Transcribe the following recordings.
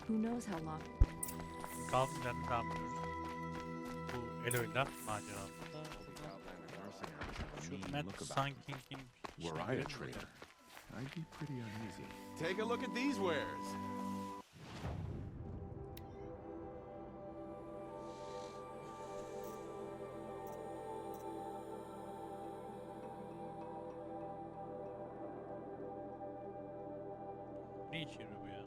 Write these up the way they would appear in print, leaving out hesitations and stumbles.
Who knows how long? Kaldığımız yerden devam ediyoruz. Bu Elo'yla maceramızda. Şu Matt Sanking'in Were I a traitor, I'd be pretty uneasy. Take a look at these wares. ne içeriyor bu ya?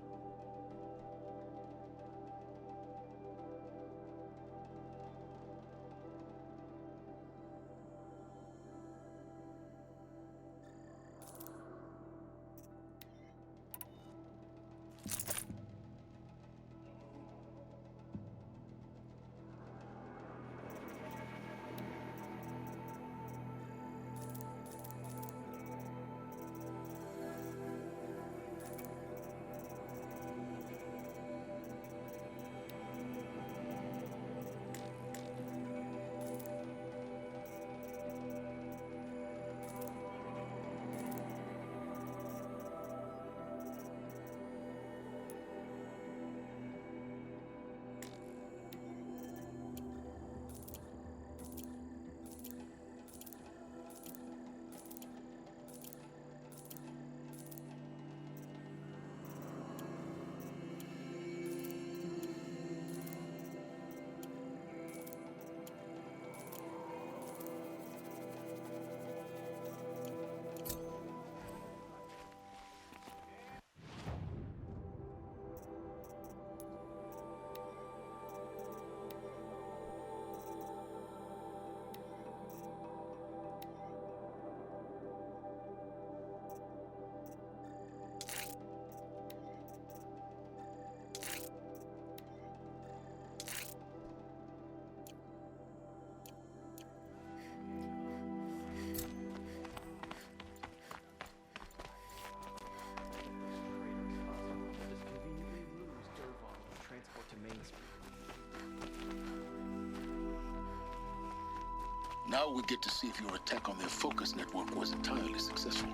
Now we get to see if your attack on their focus network was entirely successful.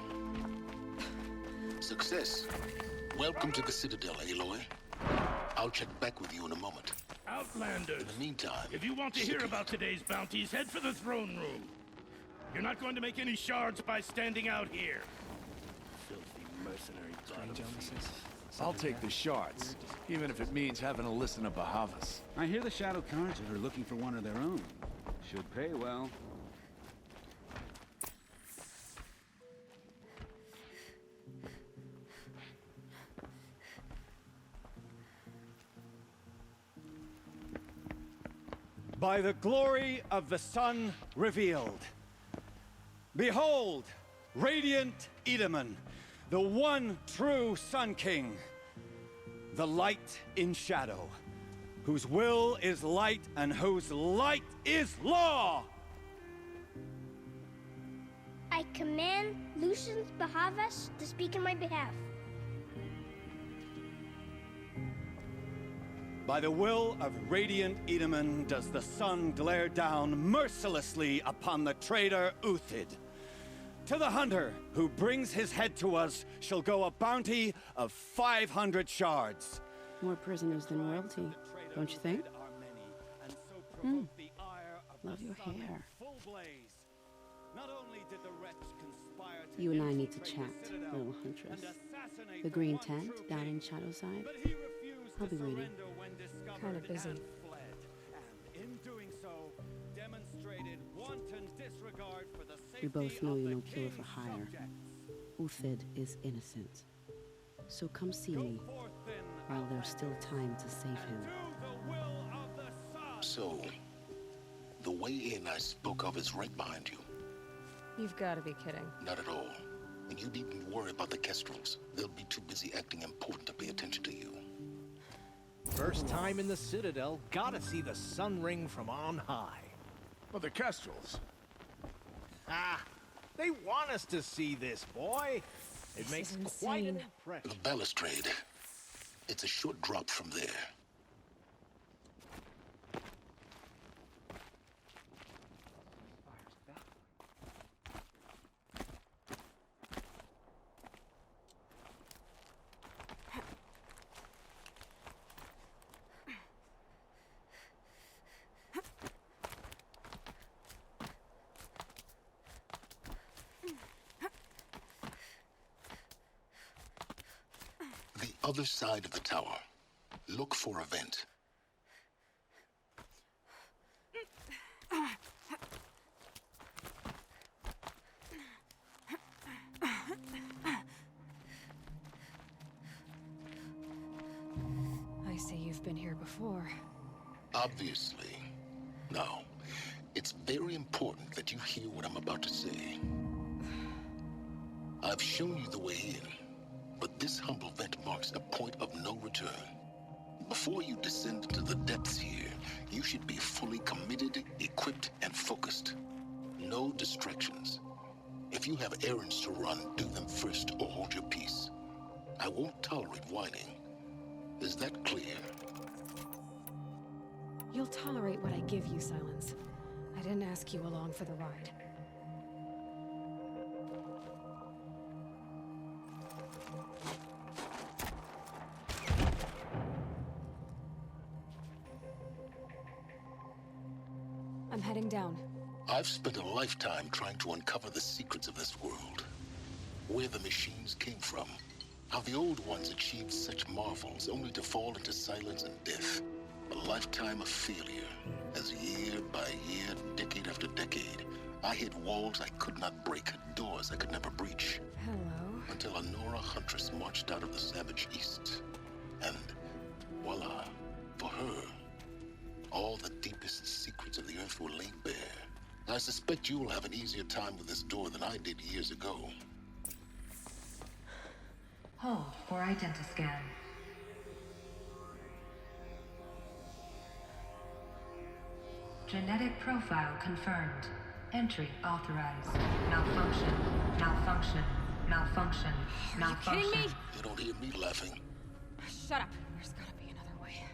Success. Welcome to the Citadel, Aloy. I'll check back with you in a moment. Outlanders! In the meantime... If you want to hear about today's bounties, head for the throne room. You're not going to make any shards by standing out here. Filthy mercenary bottom. I'll take the shards, even if it means having to listen to Bahavas. I hear the Shadow Cards are looking for one of their own. Should pay well. By the glory of the sun revealed. Behold, radiant Edaman, the one true Sun King, the light in shadow, whose will is light and whose light is law. I command Lucius Bahavas to speak in my behalf. By the will of radiant Edaman does the sun glare down mercilessly upon the traitor Uthid. To the hunter who brings his head to us shall go a bounty of 500 shards. More prisoners than royalty, don't you think? Love your hair. You and I need to chat, little huntress. The green tent down in Shadowside. I'll be waiting. Kind of busy. We both know you're no killer for hire. Uthid is innocent. So come see me while there's still time to save him. So, the way in I spoke of is right behind you. You've got to be kidding. Not at all. And you needn't worry about the Kestrels. They'll be too busy acting important to pay attention to you. First time in the Citadel, gotta see the sun ring from on high. Well, the Kestrels. Ah, they want us to see this, boy. It makes quite an impression. The balustrade. It's a short drop from there. other side of the tower. Look for a vent. I see you've been here before. Obviously. Now, it's very important that you hear what I'm about to say. I've shown you the way in, but this humble vent marks a point of no return. Before you descend into the depths here, you should be fully committed, equipped, and focused. No distractions. If you have errands to run, do them first or hold your peace. I won't tolerate whining. Is that clear? You'll tolerate what I give you, Silence. I didn't ask you along for the ride. I'm heading down. I've spent a lifetime trying to uncover the secrets of this world. Where the machines came from. How the old ones achieved such marvels only to fall into silence and death. A lifetime of failure, as year by year, decade after decade, I hit walls I could not break, doors I could never breach. Hello. Until a Nora huntress marched out of the savage east. And voila, for her, all the deepest secrets of the earth were laid bare. I suspect you will have an easier time with this door than I did years ago. Hold for identiscan. Genetic profile confirmed. Entry authorized. Malfunction. Malfunction. Malfunction. Malfunction. Are you kidding me? You don't hear me laughing. Shut up. There's gotta be another way.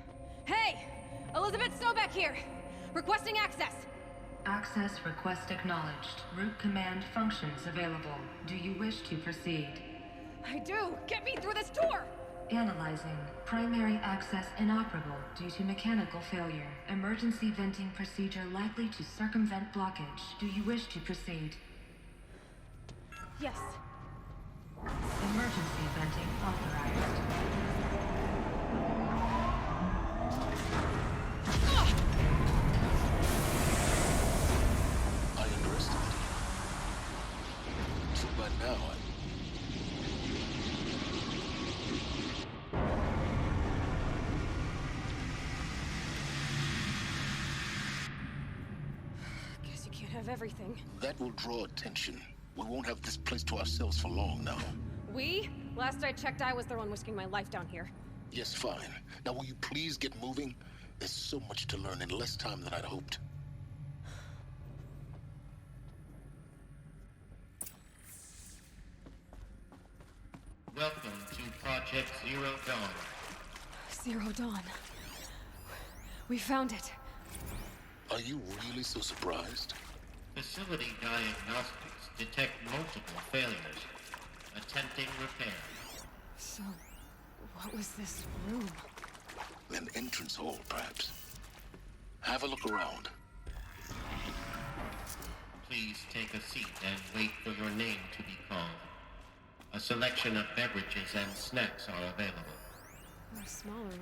Hey! Elizabeth Sobeck here! Requesting access! Access request acknowledged. Root command functions available. Do you wish to proceed? I do! Get me through this door! Analyzing. Primary access inoperable due to mechanical failure. Emergency venting procedure likely to circumvent blockage. Do you wish to proceed? Yes. Emergency venting authorized. I underestimated. So by now, Guess you can't have everything. that will draw attention. We won't have this place to ourselves for long now. We? Last I checked, I was the one risking my life down here. Yes, fine. Now will you please get moving? There's so much to learn in less time than I'd hoped. Welcome to Project Zero Dawn. Zero Dawn. We found it. Are you really so surprised? Facility diagnostics detect multiple failures. Attempting repair. So, what was this room? An entrance hall, perhaps. Have a look around. Please take a seat and wait for your name to be called. A selection of beverages and snacks are available. A smaller room.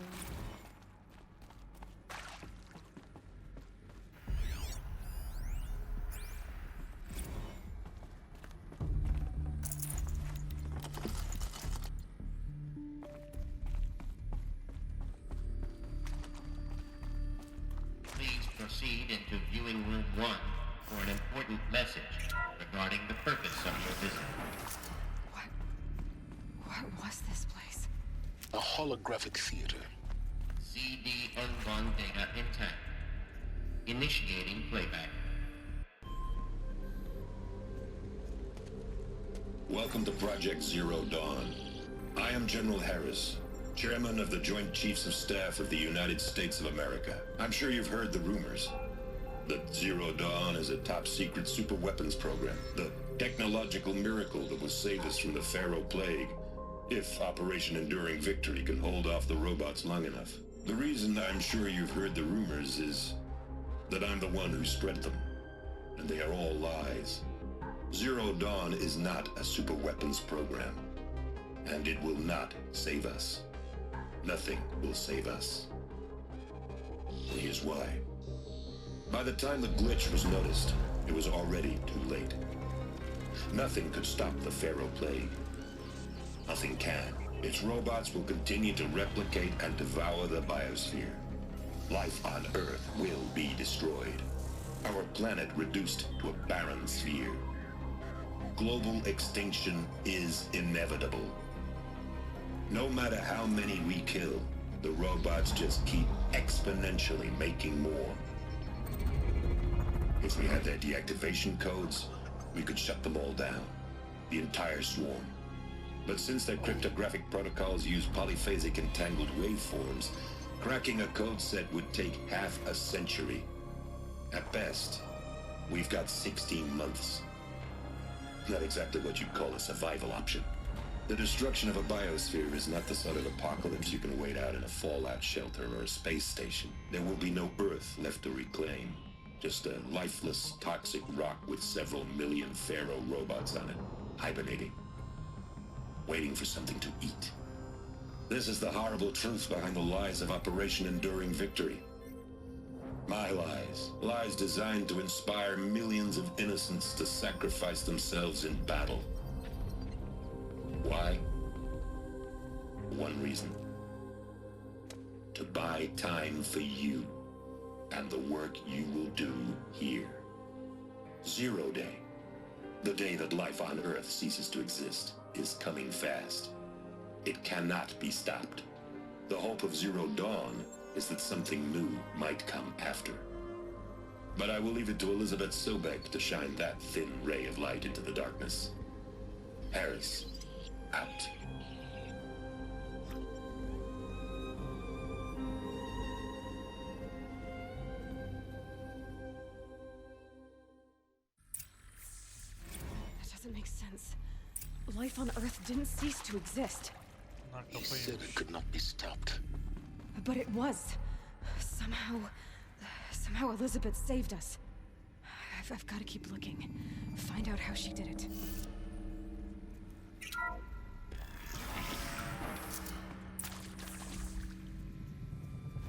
Please proceed into viewing room 1 for an important message regarding the purpose of your visit. What was this place? A holographic theater. CD unbound data intact. Initiating playback. Welcome to Project Zero Dawn. I am General Harris, Chairman of the Joint Chiefs of Staff of the United States of America. I'm sure you've heard the rumors that Zero Dawn is a top-secret super-weapons program, the technological miracle that will save us from the Pharaoh Plague, if Operation Enduring Victory can hold off the robots long enough. The reason I'm sure you've heard the rumors is that I'm the one who spread them, and they are all lies. Zero Dawn is not a super-weapons program, and it will not save us. Nothing will save us. Here's why. By the time the glitch was noticed, it was already too late. Nothing could stop the Pharaoh Plague. Nothing can. Its robots will continue to replicate and devour the biosphere. Life on Earth will be destroyed. Our planet reduced to a barren sphere. Global extinction is inevitable. No matter how many we kill, the robots just keep exponentially making more. If we had their deactivation codes, we could shut them all down. The entire swarm. But since their cryptographic protocols use polyphasic entangled waveforms, cracking a code set would take half a century. At best, we've got 16 months. Not exactly what you'd call a survival option. The destruction of a biosphere is not the sort of apocalypse you can wait out in a fallout shelter or a space station. There will be no Earth left to reclaim. Just a lifeless, toxic rock with several million Pharaoh robots on it, hibernating. Waiting for something to eat. This is the horrible truth behind the lies of Operation Enduring Victory. My lies. Lies designed to inspire millions of innocents to sacrifice themselves in battle. Why? One reason. To buy time for you and the work you will do here. 0 Day. The day that life on Earth ceases to exist is coming fast. It cannot be stopped. The hope of Zero Dawn is that something new might come after. But I will leave it to Elizabeth Sobek to shine that thin ray of light into the darkness. Harris, out. That doesn't make sense. Life on Earth didn't cease to exist. He said it could not be stopped. But it was. Somehow Elizabeth saved us. I've got to keep looking. Find out how she did it.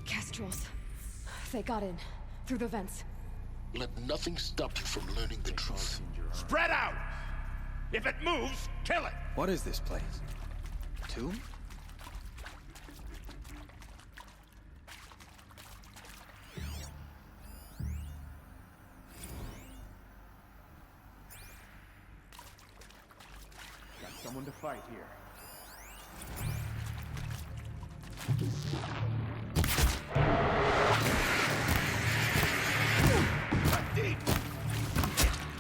Kestrels. They got in. Through the vents. Let nothing stop you from learning the truth. Spread out! If it moves, kill it! What is this place? Tomb? Got someone to fight here. Deep.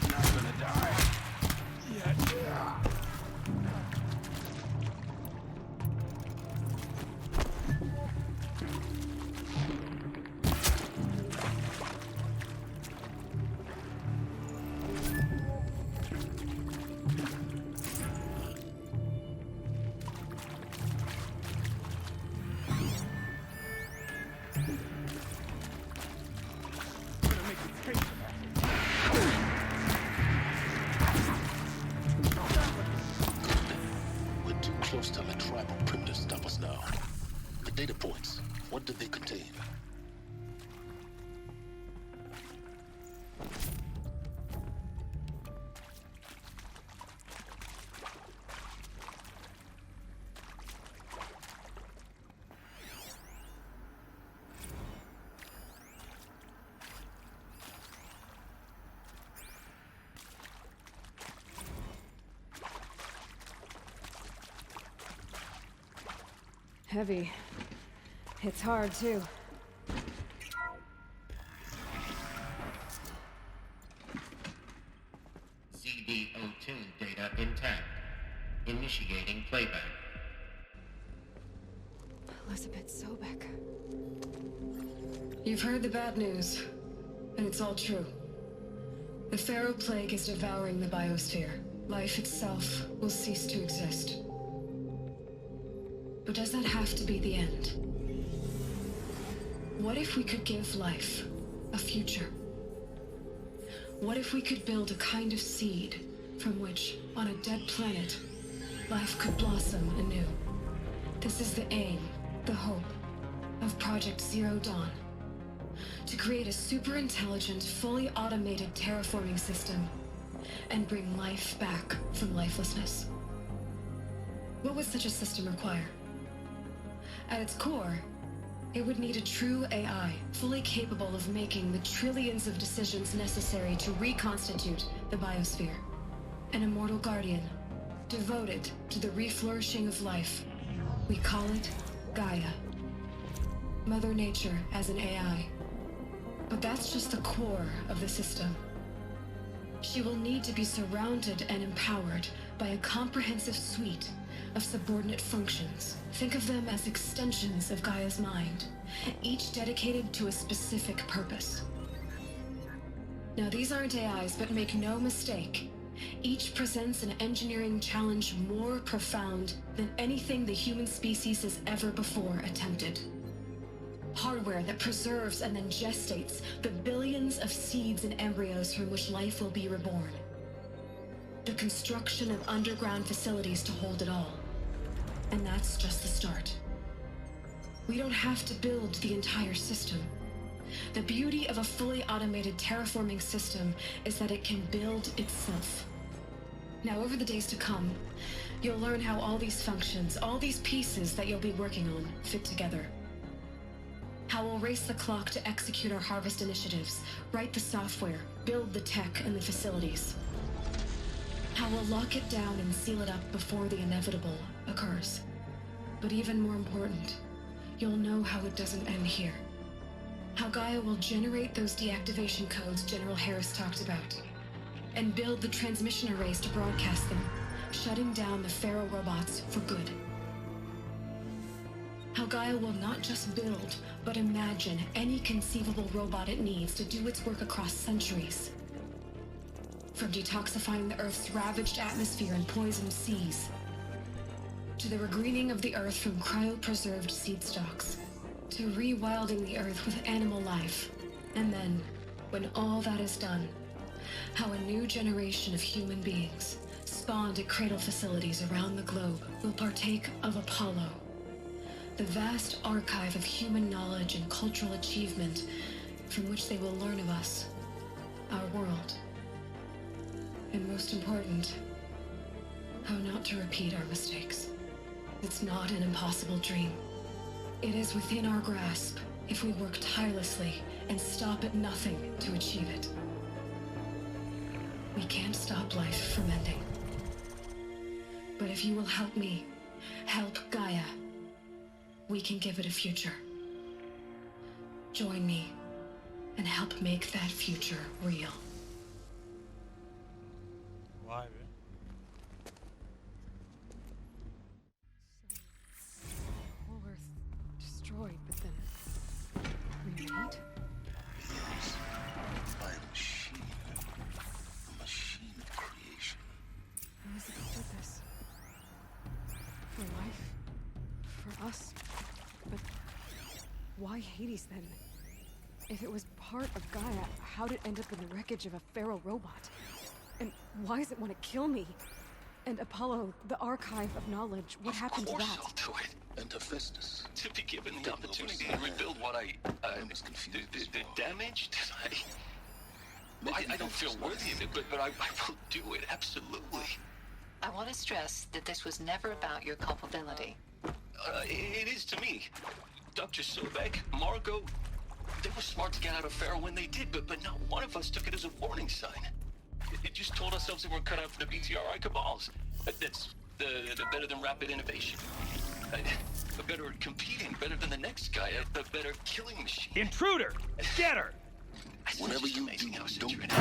Not gonna die. Yeah. We're too close to let tribal primitives stop us now. The data points, what did they contain? Heavy. It's hard, too. CD02 data intact. Initiating playback. Elizabeth Sobek. You've heard the bad news, and it's all true. The Pharaoh Plague is devouring the biosphere. Life itself will cease to exist. But does that have to be the end? What if we could give life a future? What if we could build a kind of seed from which, on a dead planet, life could blossom anew? This is the aim the hope of Project Zero Dawn. To create a super-intelligent, fully automated terraforming system and bring life back from lifelessness. What would such a system require? At its core, it would need a true AI, fully capable of making the trillions of decisions necessary to reconstitute the biosphere. An immortal guardian, devoted to the reflourishing of life. We call it Gaia. Mother Nature as an AI. But that's just the core of the system. She will need to be surrounded and empowered by a comprehensive suite of subordinate functions. Think of them as extensions of Gaia's mind, each dedicated to a specific purpose. Now, these aren't AIs, but make no mistake, each presents an engineering challenge more profound than anything the human species has ever before attempted. Hardware that preserves and then gestates the billions of seeds and embryos from which life will be reborn. The construction of underground facilities to hold it all. And that's just the start. We don't have to build the entire system. The beauty of a fully automated terraforming system is that it can build itself. Now, over the days to come, you'll learn how all these functions, all these pieces that you'll be working on, fit together. How we'll race the clock to execute our harvest initiatives, write the software, build the tech and the facilities. How we'll lock it down and seal it up before the inevitable occurs. But even more important, you'll know how it doesn't end here. How Gaia will generate those deactivation codes General Harris talked about, and build the transmission arrays to broadcast them, shutting down the Pharaoh robots for good. How Gaia will not just build, but imagine any conceivable robot it needs to do its work across centuries. From detoxifying the Earth's ravaged atmosphere and poisoned seas, to the regreening of the Earth from cryopreserved seed stalks, to rewilding the Earth with animal life. And then, when all that is done, how a new generation of human beings, spawned at cradle facilities around the globe, will partake of Apollo, the vast archive of human knowledge and cultural achievement from which they will learn of us, our world. And most important, how not to repeat our mistakes. It's not an impossible dream. It is within our grasp if we work tirelessly and stop at nothing to achieve it. We can't stop life from ending. But if you will help me, help Gaia, we can give it a future. Join me and help make that future real. Vay be. Whole Earth destroyed, but then remade? Yes. By a machine. A machine of creation. Elizabeth did this. For life. For us. But why Hades then? If it was part of Gaia, how did it end up in the wreckage of a Pharaoh robot? And why does it want to kill me? And Apollo, the archive of knowledge, what happened to that? Of course I'll do it. And Hephaestus. To be given the opportunity to rebuild what I the damage that I don't feel worthy of it, but I will do it, absolutely. I want to stress that this was never about your culpability. It is to me. Dr. Sobek, Margot, they were smart to get out of Pharaoh when they did, but not one of us took it as a warning sign. It just told ourselves that we're cut out for the BTRI cabals. That's the better than rapid innovation. Better at competing, better than the next guy, a better killing machine. Intruder! Get her! Whatever you do, don't...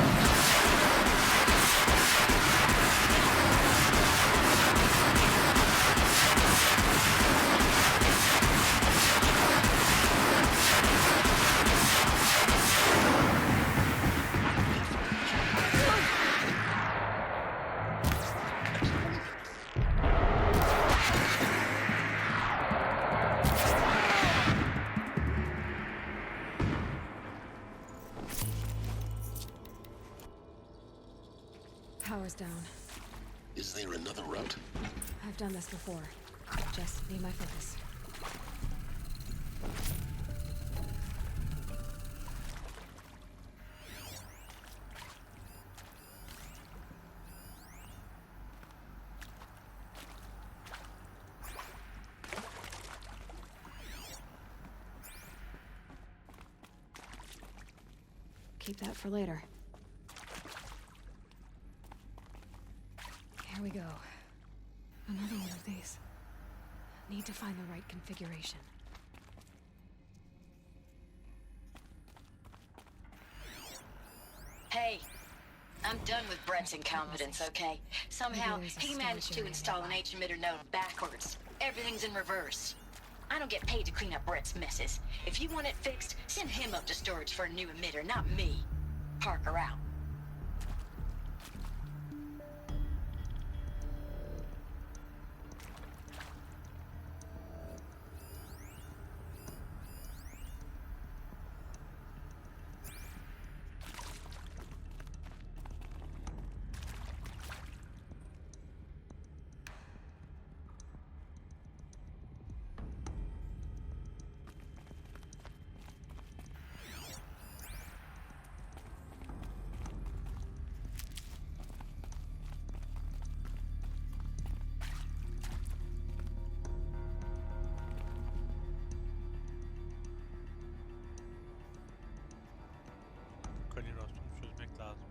Power's down. Is there another route? I've done this before. Just need my focus. keep that for later. Here we go. Another one of these. Need to find the right configuration. Hey, I'm done with Brett's incompetence, okay? Somehow, he managed to install an H-emitter node backwards. Everything's in reverse. I don't get paid to clean up Brett's messes. If you want it fixed, send him up to storage for a new emitter, not me. Parker out. Kalibrasyonu çözmek lazım.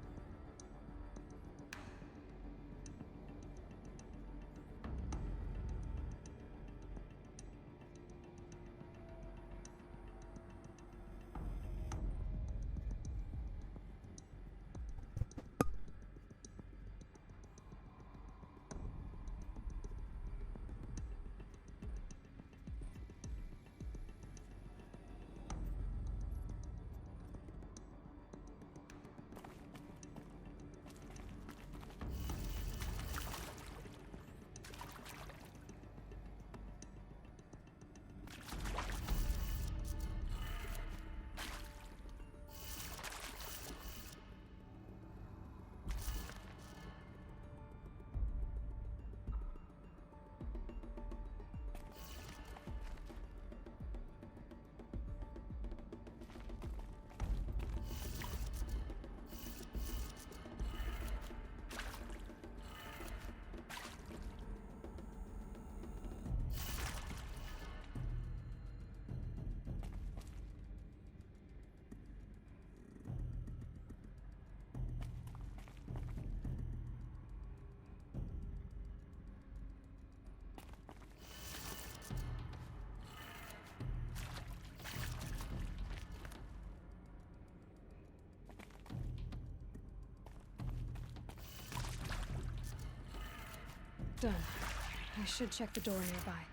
Done. I should check the door nearby.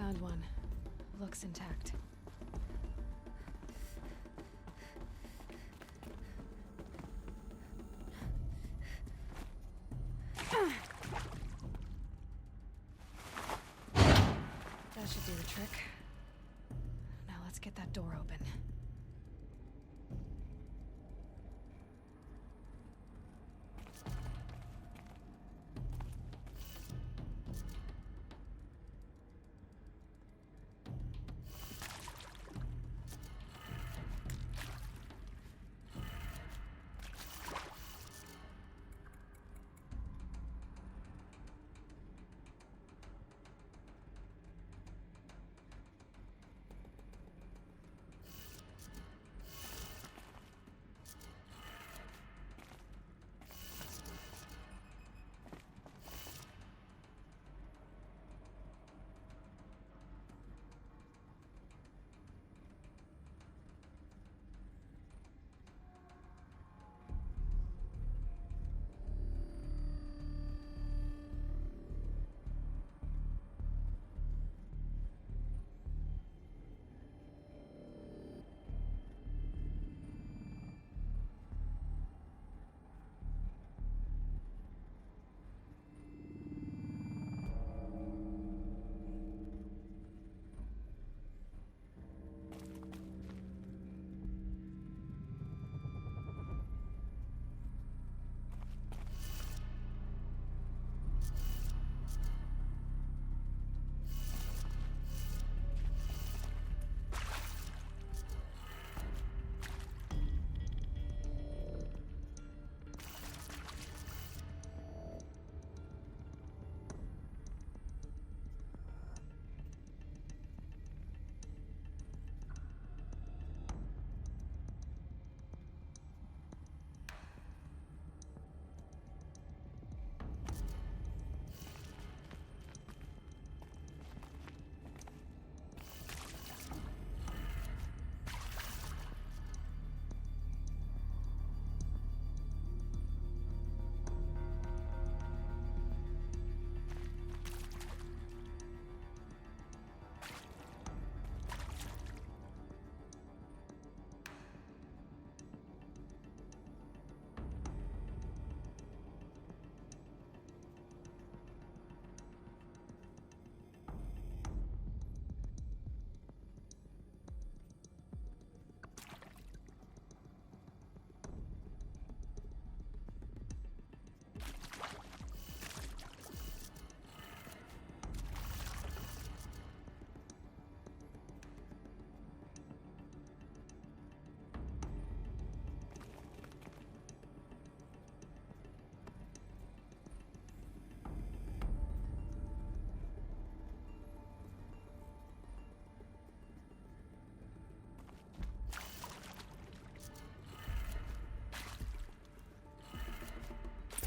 Found one. Looks intact. That should do the trick. Now let's get that door open.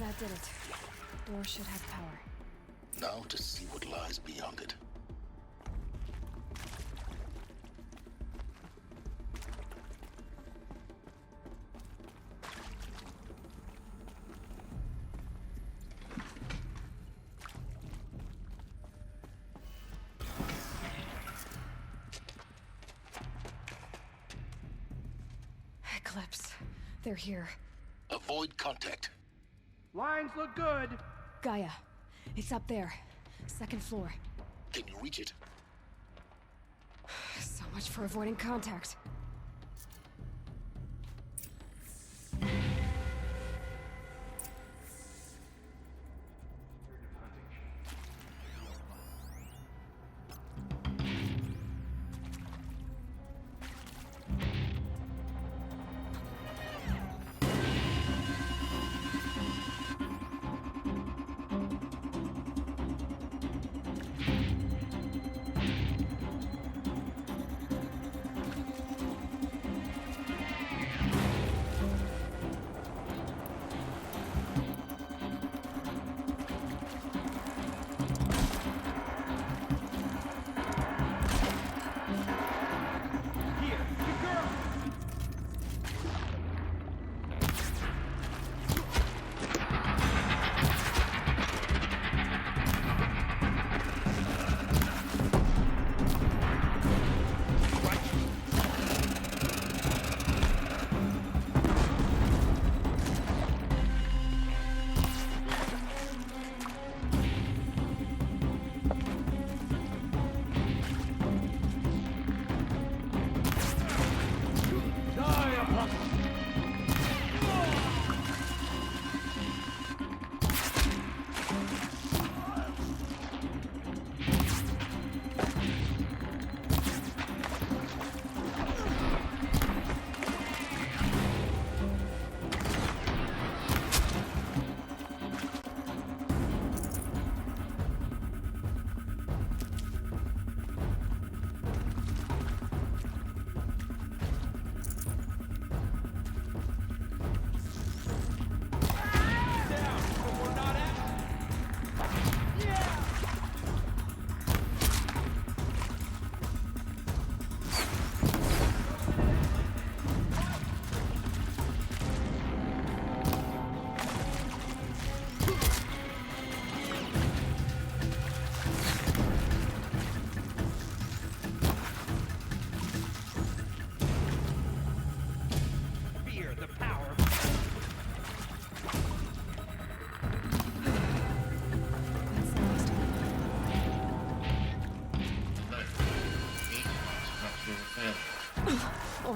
That did it. Door should have power. Now to see what lies beyond it. Eclipse. They're here. Avoid contact. Lines look good. Gaia. It's up there. Second floor. Can you reach it? So much for avoiding contact.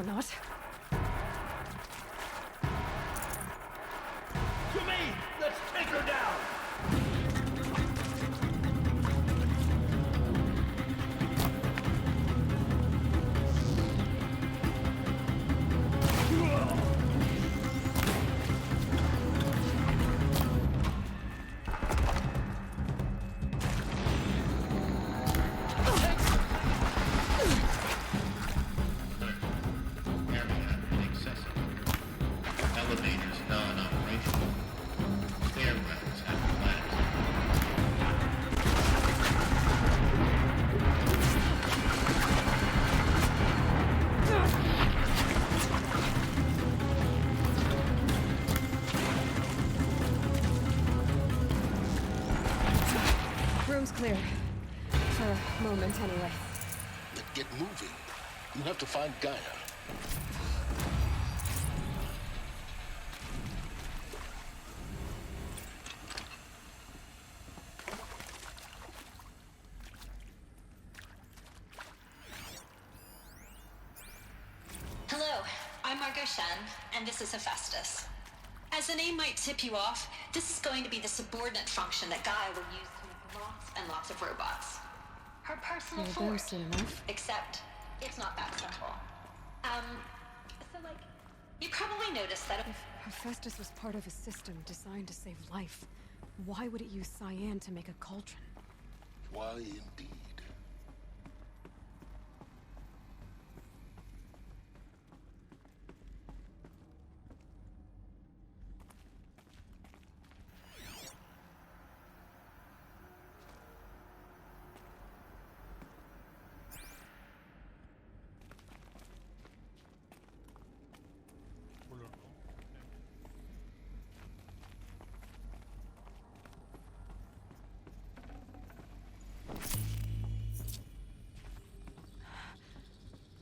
not. To me! Let's take her down! Elevators non-operational. Stairwells have collapsed. Room's clear. For a moment, anyway. Then get moving. You have to find Gaia. Hello, I'm Margot Shen, and this is Hephaestus. As the name might tip you off, this is going to be the subordinate function that Gaia will use to make lots and lots of robots. Her personal Well, Ford. Except, it's not that simple. So like, you probably noticed that... If Hephaestus was part of a system designed to save life, why would it use cyan to make a cauldron? Why indeed?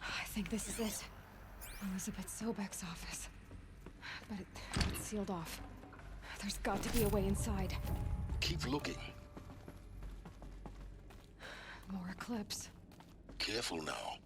I think this is it. Elizabeth Sobek's office. But it's sealed off. There's got to be a way inside. Keep looking. More eclipse. Careful now.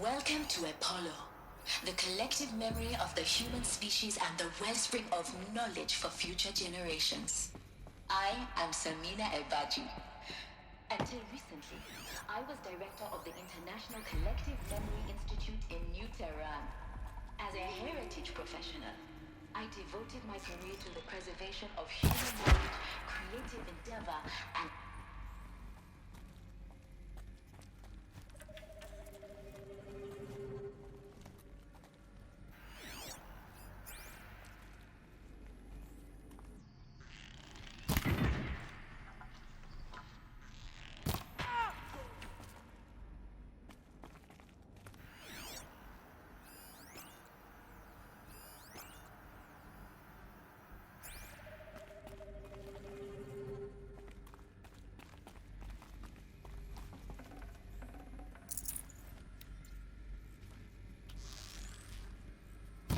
Welcome to Apollo, the collective memory of the human species and the wellspring of knowledge for future generations. I am Samina Ebaji. Until recently, I was director of the International Collective Memory Institute in New Tehran. As a heritage professional, I devoted my career to the preservation of human knowledge, creative endeavor, and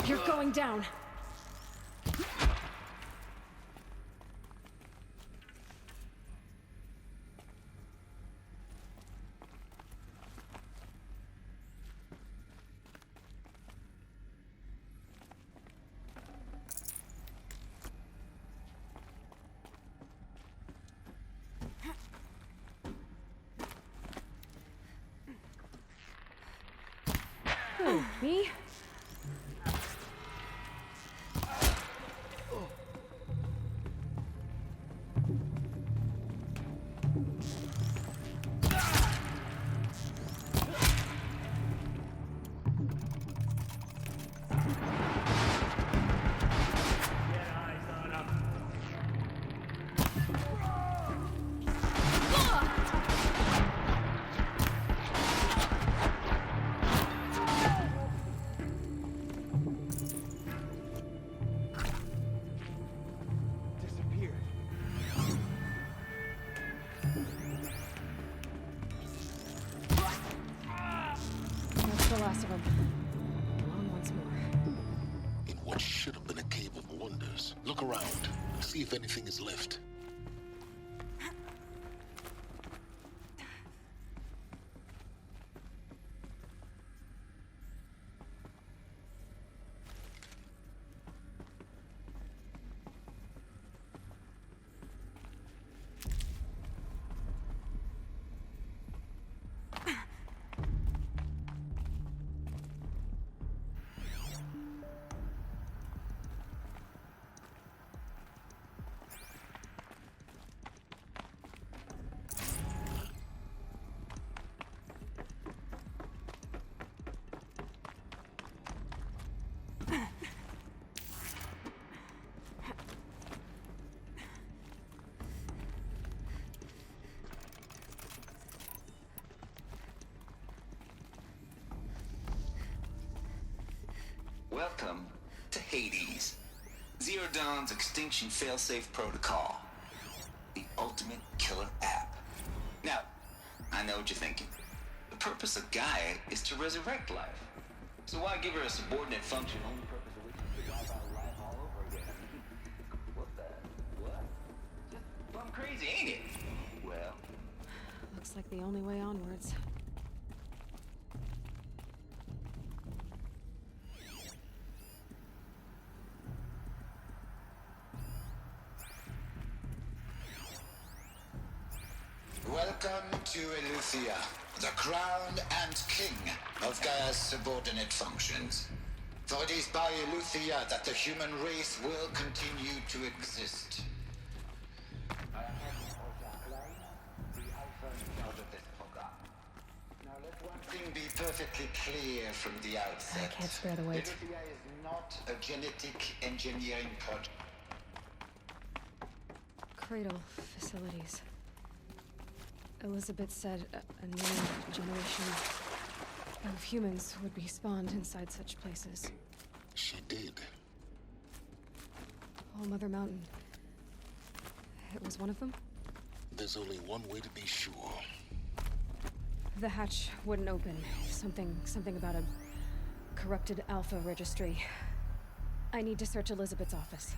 You're going down. Oh, me? last of them. Come on once more. In what should have been a cave of wonders. Look around. See if anything is left. Welcome to Hades, Zero Dawn's extinction failsafe protocol. The ultimate killer app. Now, I know what you're thinking. The purpose of Gaia is to resurrect life. So why give her a subordinate function only purpose of which is to wipe out life all over again? What? Just plumb crazy, ain't it? Well, Looks like the only way onwards. welcome to Eleuthia, the crown and king of Gaia's subordinate functions. For it is by Eleuthia that the human race will continue to exist. I am the alpha in charge of this program. Now let one thing be perfectly clear from the outset. I can't spare the wait. Eleuthia is not a genetic engineering project. Cradle facilities. Elizabeth said a new generation of humans would be spawned inside such places. She did. All Mother Mountain. It was one of them? There's only one way to be sure. The hatch wouldn't open. Something about a corrupted Alpha registry. I need to search Elizabeth's office.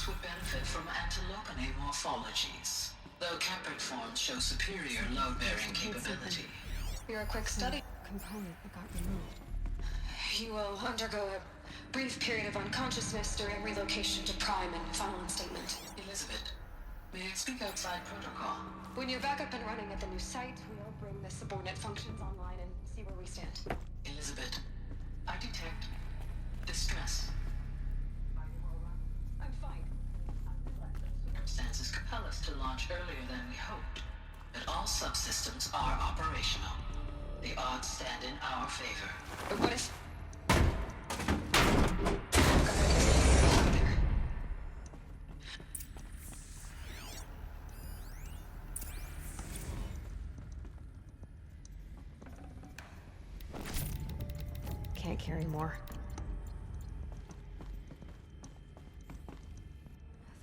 Would benefit from antilopine morphologies, though Kempered forms show superior load-bearing capability. You're a quick study. Component that got removed. You will undergo a brief period of unconsciousness during relocation to Prime and final instatement. Elizabeth, may I speak outside protocol? When you're back up and running at the new site, we'll bring the subordinate functions online and see where we stand. Elizabeth, I detect distress. I'm fine. Circumstances compel us to launch earlier than we hoped, but all subsystems are operational. The odds stand in our favor. But what if... Can't carry more.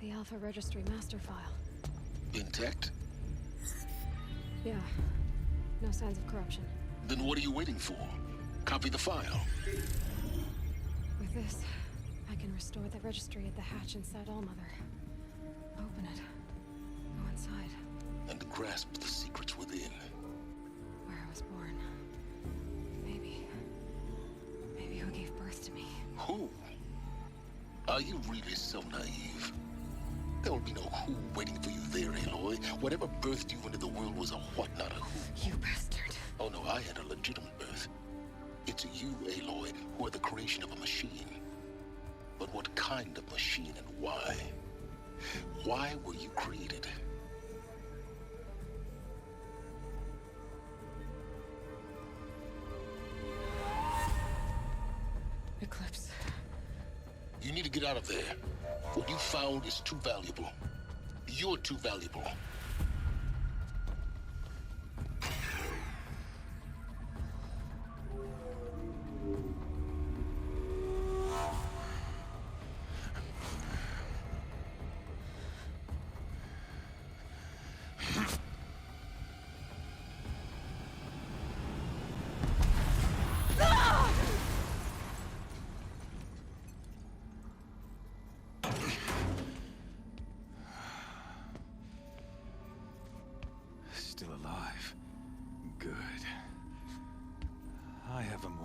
The Alpha Registry master file. Intact? Yeah. No signs of corruption. Then what are you waiting for? Copy the file. With this, I can restore the registry at the hatch inside Allmother. Open it. Go inside. And grasp the secrets within. Where I was born. Maybe who gave birth to me. Who? Are you really so naive? There will be no who waiting for you there, Aloy. Whatever birthed you into the world was a what, not a who. You bastard. Oh no, I had a legitimate birth. It's you, Aloy, who are the creation of a machine. But what kind of machine and why? Why were you created? Eclipse. You need to get out of there. What you found is too valuable. You're too valuable.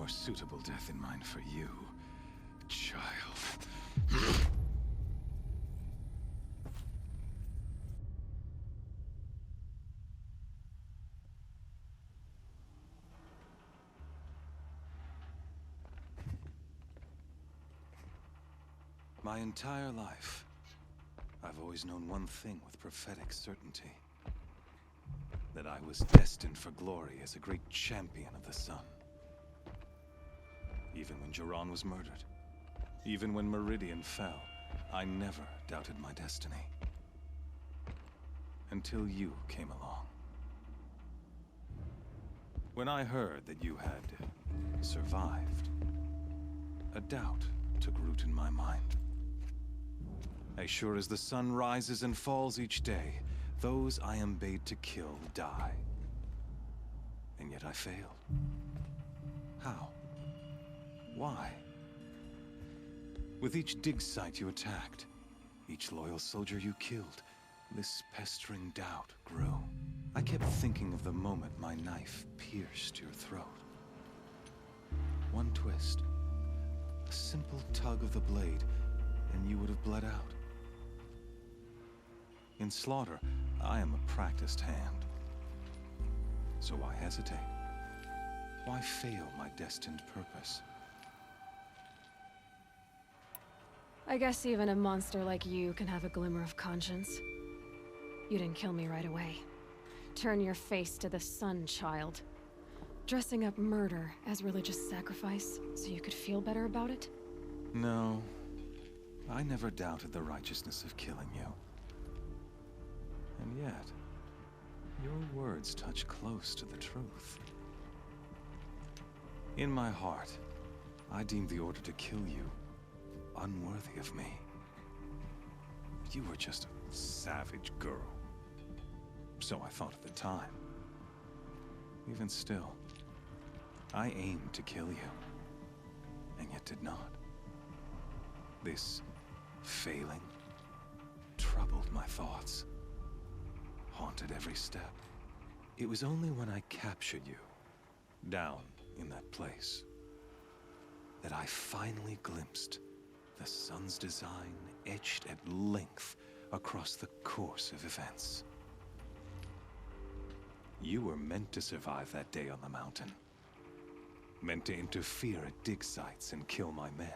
more suitable death in mind for you, child. My entire life, I've always known one thing with prophetic certainty. That I was destined for glory as a great champion of the sun. Even when Jiran was murdered, even when Meridian fell, I never doubted my destiny. Until you came along. When I heard that you had survived, a doubt took root in my mind. As sure as the sun rises and falls each day, those I am bade to kill die. And yet I failed. How? Why? With each dig site you attacked, each loyal soldier you killed, this pestering doubt grew. I kept thinking of the moment my knife pierced your throat. One twist, a simple tug of the blade, and you would have bled out. In slaughter, I am a practiced hand. So why hesitate? Why fail my destined purpose? I guess even a monster like you can have a glimmer of conscience. You didn't kill me right away. Turn your face to the sun, child. Dressing up murder as religious sacrifice so you could feel better about it? No. I never doubted the righteousness of killing you. And yet, your words touch close to the truth. In my heart, I deemed the order to kill you unworthy of me. You were just a savage girl. So I thought at the time. Even still, I aimed to kill you, and yet did not. This failing troubled my thoughts. Haunted every step. It was only when I captured you, down in that place, that I finally glimpsed the sun's design etched at length across the course of events. You were meant to survive that day on the mountain. Meant to interfere at dig sites and kill my men.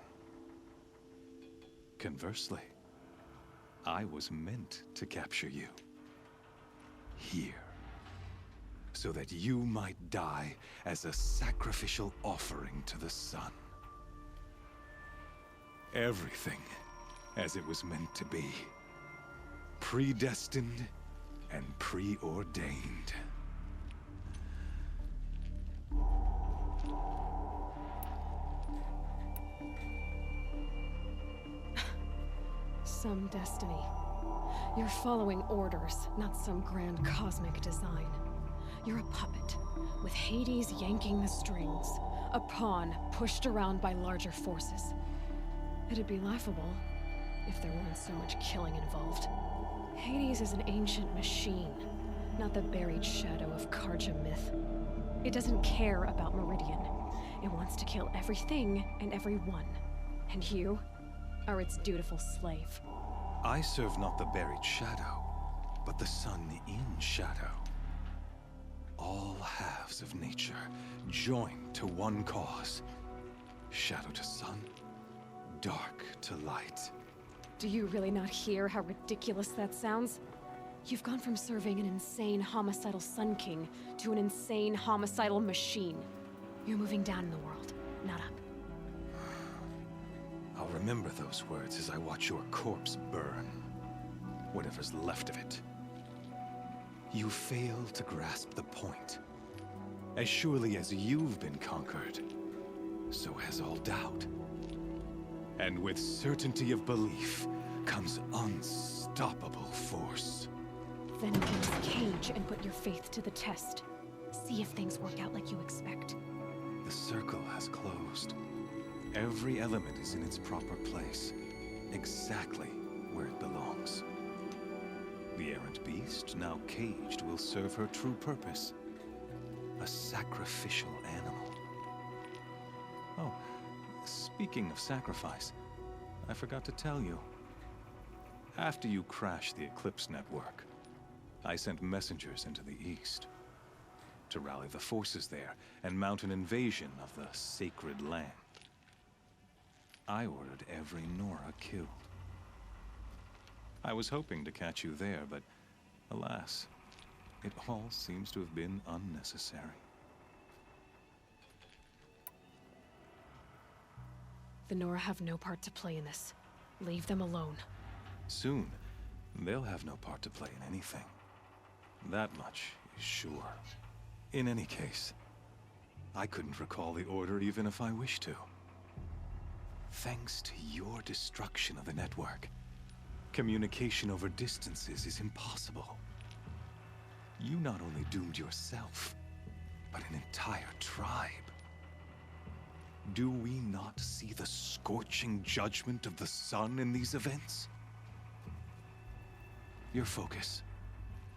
Conversely, I was meant to capture you. Here. So that you might die as a sacrificial offering to the sun. Everything as it was meant to be. Predestined and preordained. Some destiny. You're following orders, not some grand cosmic design. You're a puppet, with Hades yanking the strings, a pawn pushed around by larger forces. It'd be laughable if there weren't so much killing involved. Hades is an ancient machine, not the buried shadow of Karja myth. It doesn't care about Meridian. It wants to kill everything and everyone. And you are its dutiful slave. I serve not the buried shadow, but the sun in shadow. All halves of nature joined to one cause. Shadow to sun, dark to light. Do you really not hear how ridiculous that sounds? You've gone from serving an insane homicidal Sun King to an insane homicidal machine. You're moving down in the world, not up. I'll remember those words as I watch your corpse burn. Whatever's left of it. You fail to grasp the point. As surely as you've been conquered, so has all doubt. And with certainty of belief comes unstoppable force. Then open this cage and put your faith to the test. See if things work out like you expect. The circle has closed. Every element is in its proper place, exactly where it belongs. The errant beast, now caged, will serve her true purpose. A sacrificial animal. Oh, speaking of sacrifice, I forgot to tell you. After you crashed the Eclipse network, I sent messengers into the east to rally the forces there and mount an invasion of the sacred land. I ordered every Nora killed. I was hoping to catch you there, but alas, it all seems to have been unnecessary. The Nora have no part to play in this. Leave them alone. Soon, they'll have no part to play in anything. That much is sure. In any case, I couldn't recall the order even if I wished to. Thanks to your destruction of the network, communication over distances is impossible. You not only doomed yourself, but an entire tribe. Do we not see the scorching judgment of the sun in these events? Your focus,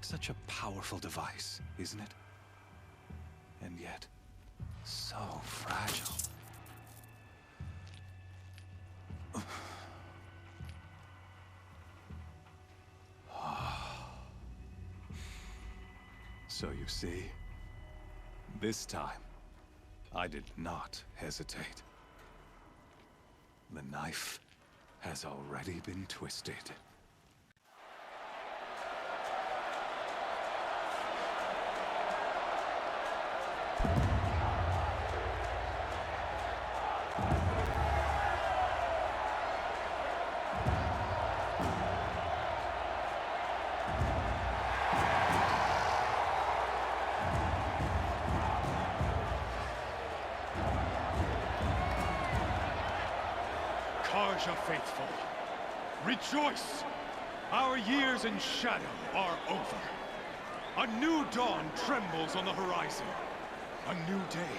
such a powerful device, isn't it? And yet, so fragile. So you see, this time, I did not hesitate. The knife has already been twisted. Karja faithful, rejoice! Our years in shadow are over. A new dawn trembles on the horizon. A new day,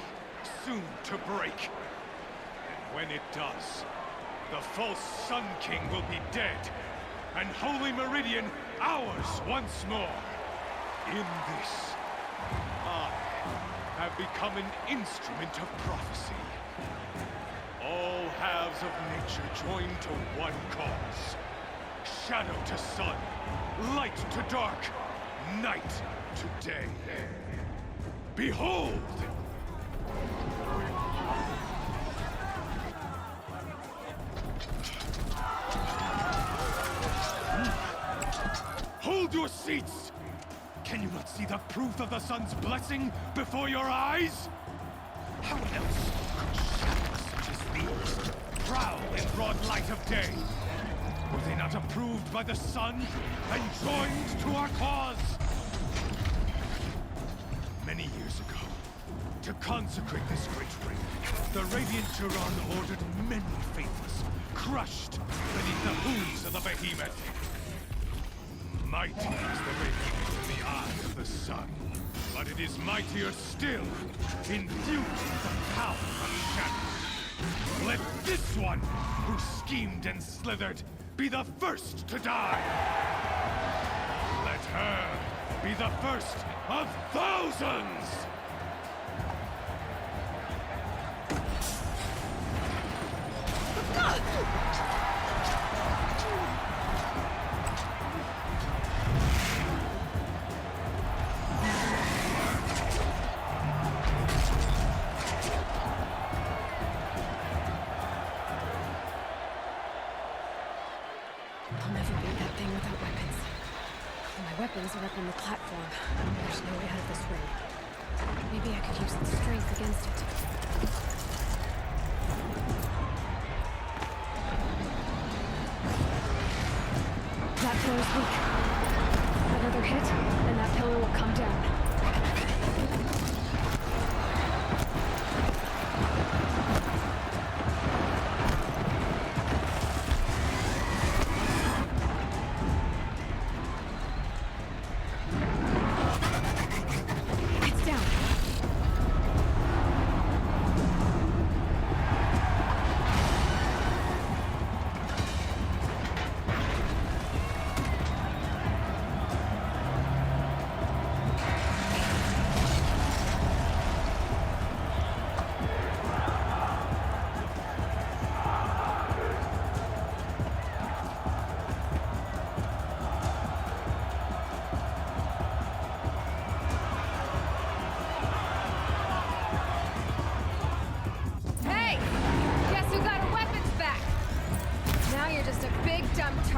soon to break. And when it does, the false Sun King will be dead, and Holy Meridian ours once more. In this, I have become an instrument of prophecy. All halves of nature joined to one cause. Shadow to sun, light to dark, night to day. Behold! Hold your seats! Can you not see the proof of the sun's blessing before your eyes? How else could shadows such as these prowl in broad light of day? Were they not approved by the sun and joined to our cause? Many years ago, to consecrate this great ring, the Radiant Turan ordered many faithless, crushed beneath the hooves of the behemoth. Mighty is the radiance in the eye of the sun, but it is mightier still, endued with the power of shadow. Let this one, who schemed and slithered, be the first to die! Let her be the first of thousands! I'll never beat that thing without weapons. My weapons are up on the platform. There's no way out of this ring. Maybe I could use its strength against it. That pillow's weak. Another hit, and that pillar will come down.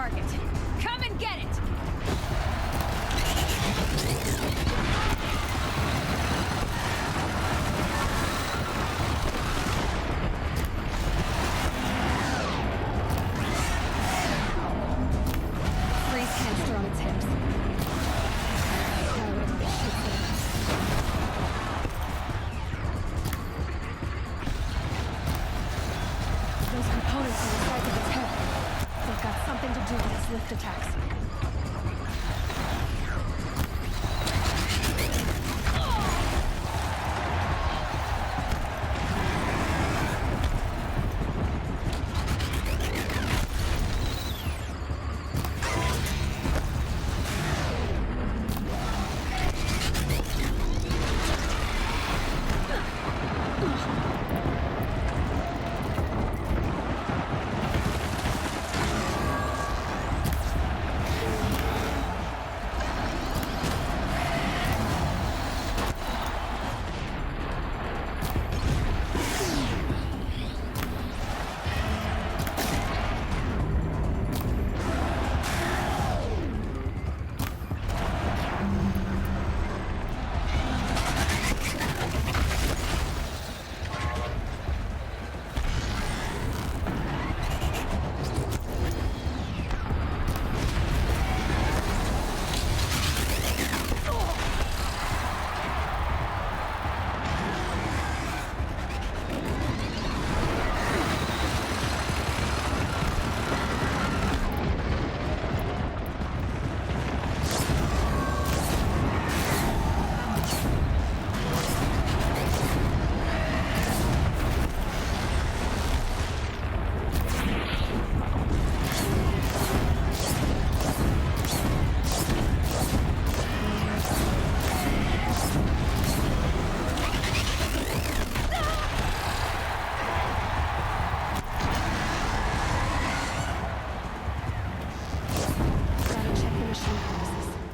target. Come and get it! Freeze canister on its hips. Now whatever the shit's in it. Those components on the sides of its head. They've got something to do with its lift attacks.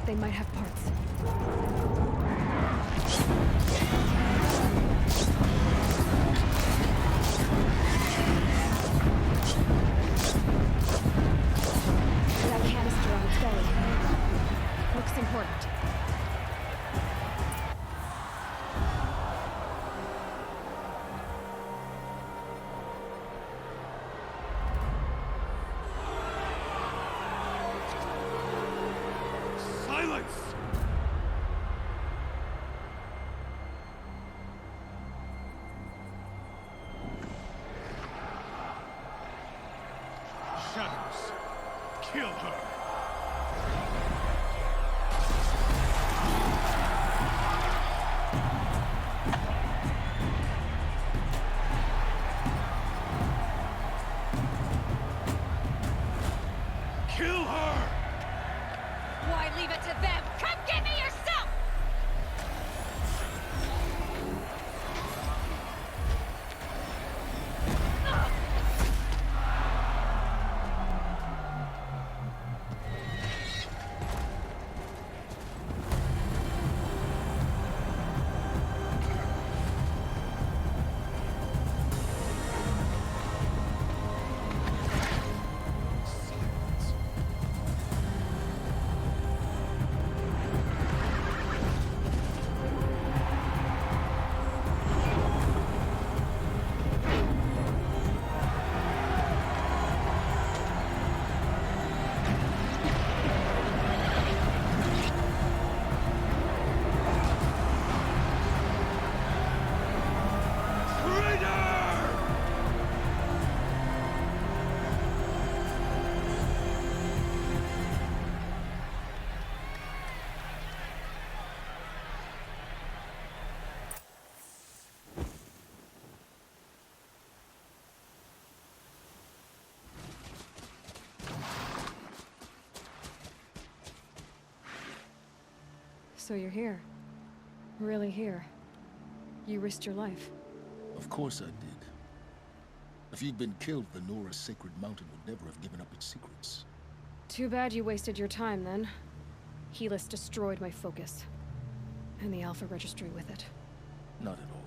They might have parts. That canister on its belly. Looks important. Silence! Shadows. Kill her! Kill her! Why leave it to them? Come get me yourself! So you're here. Really here. You risked your life. Of course I did. If you'd been killed, the Nora's sacred mountain would never have given up its secrets. Too bad you wasted your time, then. Helis destroyed my focus. And the Alpha Registry with it. Not at all.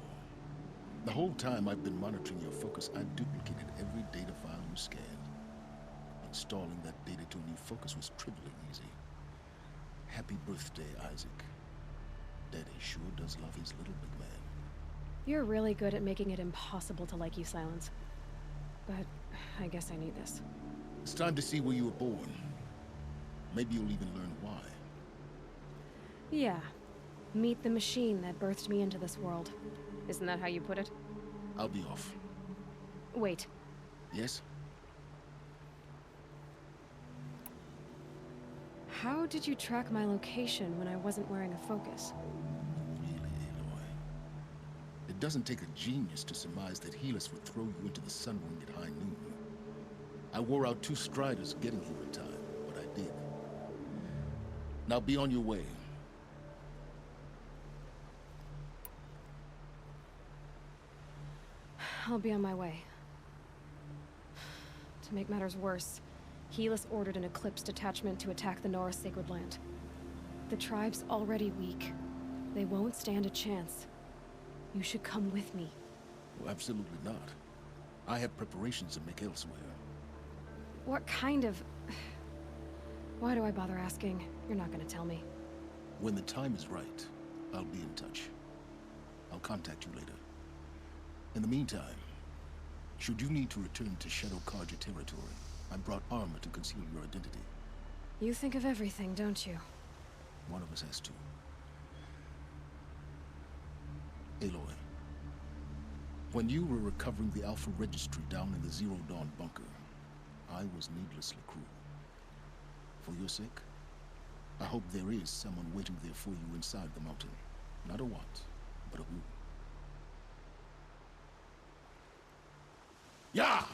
The whole time I've been monitoring your focus, I duplicated every data file you scanned. installing that data to a new focus was trivially easy. Happy birthday, Isaac. Daddy sure does love his little big man. You're really good at making it impossible to like you, Silence. But I guess I need this. It's time to see where you were born. Maybe you'll even learn why. Yeah. Meet the machine that birthed me into this world. Isn't that how you put it? I'll be off. Wait. Yes? How did you track my location when I wasn't wearing a focus? Really, Aloy? It doesn't take a genius to surmise that Helis would throw you into the sun wing at high noon. I wore out 2 striders getting here in time, but I did. Now be on your way. I'll be on my way. To make matters worse, Helis ordered an Eclipse detachment to attack the Nora Sacred Land. The tribe's already weak. They won't stand a chance. You should come with me. Well, absolutely not. I have preparations to make elsewhere. What kind of... Why do I bother asking? You're not gonna tell me. When the time is right, I'll be in touch. I'll contact you later. In the meantime, should you need to return to Shadow Karja territory, I brought armor to conceal your identity. You think of everything, don't you? One of us has to. Aloy, when you were recovering the Alpha Registry down in the Zero Dawn bunker, I was needlessly cruel. For your sake, I hope there is someone waiting there for you inside the mountain. Not a what, but a who. Yeah!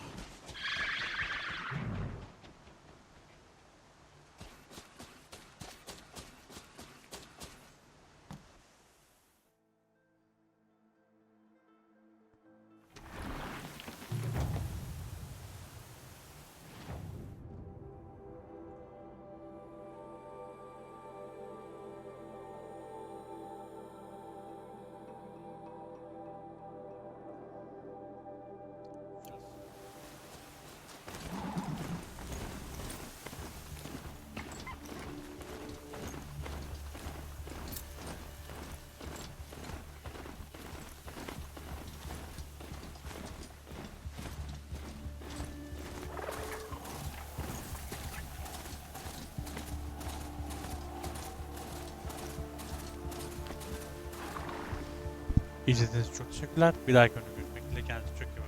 İzlediğiniz için çok teşekkürler. Bir dahaki görüşmek dileğiyle, kendinize çok iyi bakın.